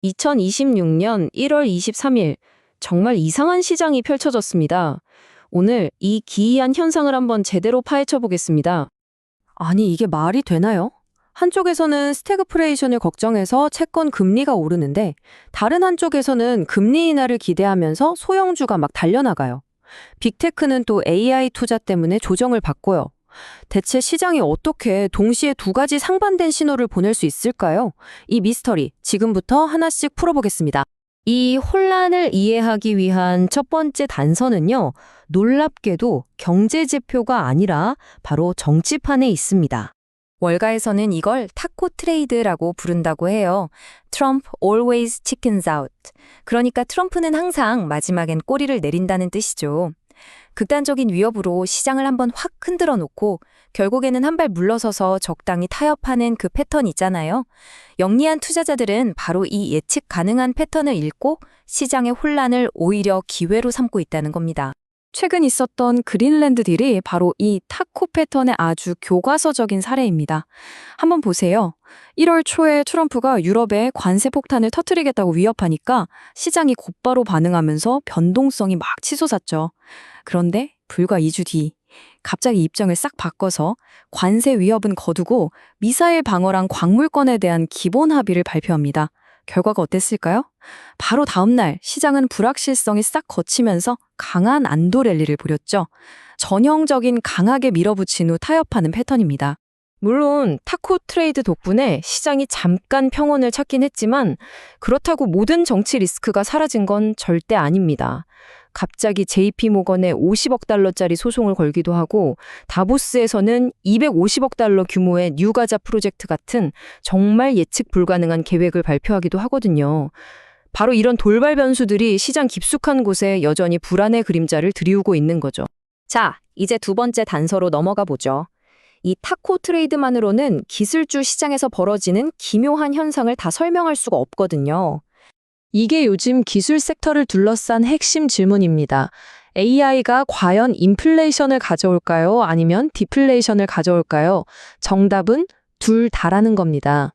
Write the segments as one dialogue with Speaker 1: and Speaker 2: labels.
Speaker 1: 2026년 1월 23일, 정말 이상한 시장이 펼쳐졌습니다. 오늘 이 기이한 현상을 한번 제대로 파헤쳐 보겠습니다.
Speaker 2: 아니, 이게 말이 되나요? 한쪽에서는 스태그플레이션을 걱정해서 채권 금리가 오르는데 다른 한쪽에서는 금리 인하를 기대하면서 소형주가 막 달려나가요. 빅테크는 또 AI 투자 때문에 조정을 받고요. 대체 시장이 어떻게 동시에 두 가지 상반된 신호를 보낼 수 있을까요? 이 미스터리 지금부터 하나씩 풀어보겠습니다.
Speaker 1: 이 혼란을 이해하기 위한 첫 번째 단서는요, 놀랍게도 경제지표가 아니라 바로 정치판에 있습니다. 월가에서는 이걸 타코 트레이드라고 부른다고 해요. Trump always chickens out. 그러니까 트럼프는 항상 마지막엔 꼬리를 내린다는 뜻이죠. 극단적인 위협으로 시장을 한번 확 흔들어 놓고 결국에는 한 발 물러서서 적당히 타협하는 그 패턴 있잖아요. 영리한 투자자들은 바로 이 예측 가능한 패턴을 읽고 시장의 혼란을 오히려 기회로 삼고 있다는 겁니다.
Speaker 2: 최근 있었던 그린랜드 딜이 바로 이 타코 패턴의 아주 교과서적인 사례입니다. 한번 보세요. 1월 초에 트럼프가 유럽에 관세 폭탄을 터뜨리겠다고 위협하니까 시장이 곧바로 반응하면서 변동성이 막 치솟았죠. 그런데 불과 2주 뒤 갑자기 입장을 싹 바꿔서 관세 위협은 거두고 미사일 방어랑 광물권에 대한 기본 합의를 발표합니다. 결과가 어땠을까요? 바로 다음 날 시장은 불확실성이 싹 걷히면서 강한 안도 랠리를 보였죠. 전형적인 강하게 밀어붙인 후 타협하는 패턴입니다.
Speaker 1: 물론 타코 트레이드 덕분에 시장이 잠깐 평온을 찾긴 했지만 그렇다고 모든 정치 리스크가 사라진 건 절대 아닙니다. 갑자기 JP모건에 50억 달러짜리 소송을 걸기도 하고 다보스에서는 250억 달러 규모의 뉴가자 프로젝트 같은 정말 예측 불가능한 계획을 발표하기도 하거든요. 바로 이런 돌발 변수들이 시장 깊숙한 곳에 여전히 불안의 그림자를 드리우고 있는 거죠. 자, 이제 두 번째 단서로 넘어가 보죠. 이 타코 트레이드만으로는 기술주 시장에서 벌어지는 기묘한 현상을 다 설명할 수가 없거든요.
Speaker 2: 이게 요즘 기술 섹터를 둘러싼 핵심 질문입니다. AI가 과연 인플레이션을 가져올까요? 아니면 디플레이션을 가져올까요? 정답은 둘 다라는 겁니다.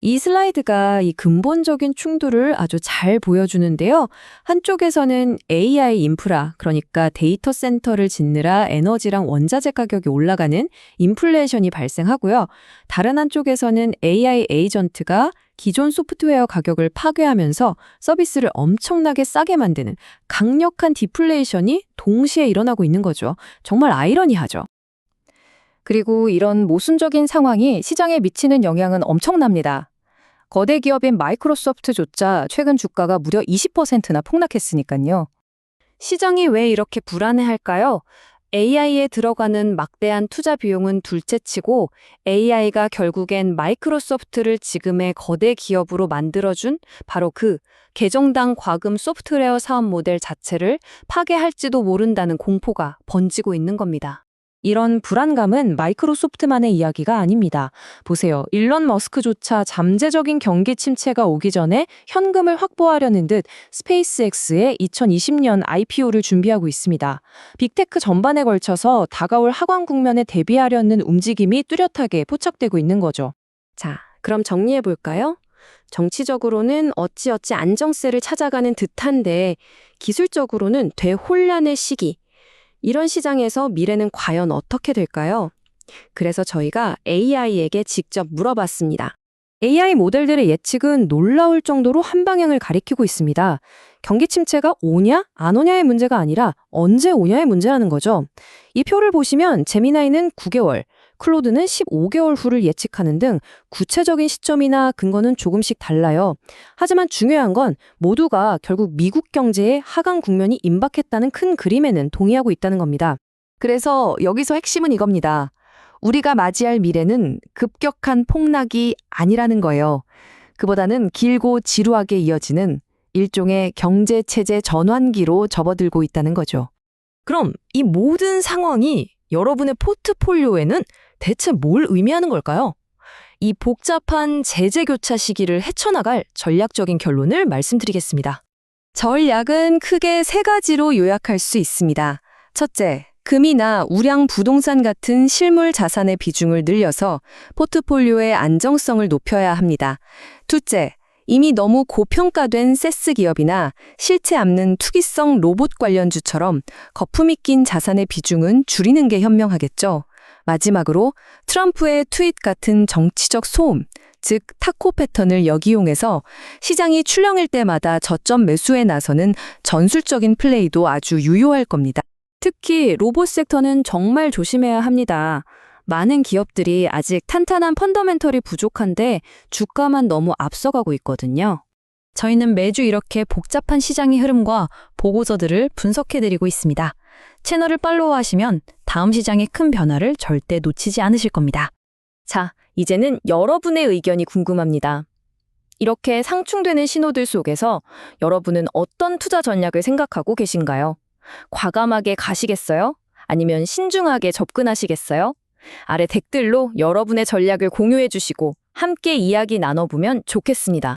Speaker 2: 이 슬라이드가 이 근본적인 충돌을 아주 잘 보여주는데요. 한쪽에서는 AI 인프라, 그러니까 데이터 센터를 짓느라 에너지랑 원자재 가격이 올라가는 인플레이션이 발생하고요. 다른 한쪽에서는 AI 에이전트가 기존 소프트웨어 가격을 파괴하면서 서비스를 엄청나게 싸게 만드는 강력한 디플레이션이 동시에 일어나고 있는 거죠. 정말 아이러니하죠.
Speaker 1: 그리고 이런 모순적인 상황이 시장에 미치는 영향은 엄청납니다. 거대 기업인 마이크로소프트조차 최근 주가가 무려 20%나 폭락했으니까요. 시장이 왜 이렇게 불안해할까요? AI에 들어가는 막대한 투자 비용은 둘째치고 AI가 결국엔 마이크로소프트를 지금의 거대 기업으로 만들어준 바로 그 계정당 과금 소프트웨어 사업 모델 자체를 파괴할지도 모른다는 공포가 번지고 있는 겁니다.
Speaker 2: 이런 불안감은 마이크로소프트만의 이야기가 아닙니다. 보세요. 일론 머스크조차 잠재적인 경기 침체가 오기 전에 현금을 확보하려는 듯 스페이스X의 2020년 IPO를 준비하고 있습니다. 빅테크 전반에 걸쳐서 다가올 하강 국면에 대비하려는 움직임이 뚜렷하게 포착되고 있는 거죠.
Speaker 1: 자, 그럼 정리해 볼까요? 정치적으로는 어찌어찌 안정세를 찾아가는 듯한데 기술적으로는 대혼란의 시기. 이런 시장에서 미래는 과연 어떻게 될까요? 그래서 저희가 AI에게 직접 물어봤습니다.
Speaker 2: AI 모델들의 예측은 놀라울 정도로 한 방향을 가리키고 있습니다. 경기 침체가 오냐, 안 오냐의 문제가 아니라 언제 오냐의 문제라는 거죠. 이 표를 보시면 제미나이는 9개월, 클로드는 15개월 후를 예측하는 등 구체적인 시점이나 근거는 조금씩 달라요. 하지만 중요한 건 모두가 결국 미국 경제의 하강 국면이 임박했다는 큰 그림에는 동의하고 있다는 겁니다. 그래서 여기서 핵심은 이겁니다. 우리가 맞이할 미래는 급격한 폭락이 아니라는 거예요. 그보다는 길고 지루하게 이어지는 일종의 경제체제 전환기로 접어들고 있다는 거죠.
Speaker 1: 그럼 이 모든 상황이 여러분의 포트폴리오에는 대체 뭘 의미하는 걸까요? 이 복잡한 제재 교차 시기를 헤쳐나갈 전략적인 결론을 말씀드리겠습니다. 전략은 크게 세 가지로 요약할 수 있습니다. 첫째, 금이나 우량 부동산 같은 실물 자산의 비중을 늘려서 포트폴리오의 안정성을 높여야 합니다. 둘째, 이미 너무 고평가된 세스 기업이나 실체 없는 투기성 로봇 관련주처럼 거품이 낀 자산의 비중은 줄이는 게 현명하겠죠. 마지막으로 트럼프의 트윗 같은 정치적 소음, 즉 타코 패턴을 역이용해서 시장이 출렁일 때마다 저점 매수에 나서는 전술적인 플레이도 아주 유효할 겁니다.
Speaker 2: 특히 로봇 섹터는 정말 조심해야 합니다. 많은 기업들이 아직 탄탄한 펀더멘털이 부족한데 주가만 너무 앞서가고 있거든요.
Speaker 3: 저희는 매주 이렇게 복잡한 시장의 흐름과 보고서들을 분석해드리고 있습니다. 채널을 팔로우하시면 다음 시장의 큰 변화를 절대 놓치지 않으실 겁니다.
Speaker 1: 자, 이제는 여러분의 의견이 궁금합니다. 이렇게 상충되는 신호들 속에서 여러분은 어떤 투자 전략을 생각하고 계신가요? 과감하게 가시겠어요? 아니면 신중하게 접근하시겠어요? 아래 댓글로 여러분의 전략을 공유해 주시고 함께 이야기 나눠보면 좋겠습니다.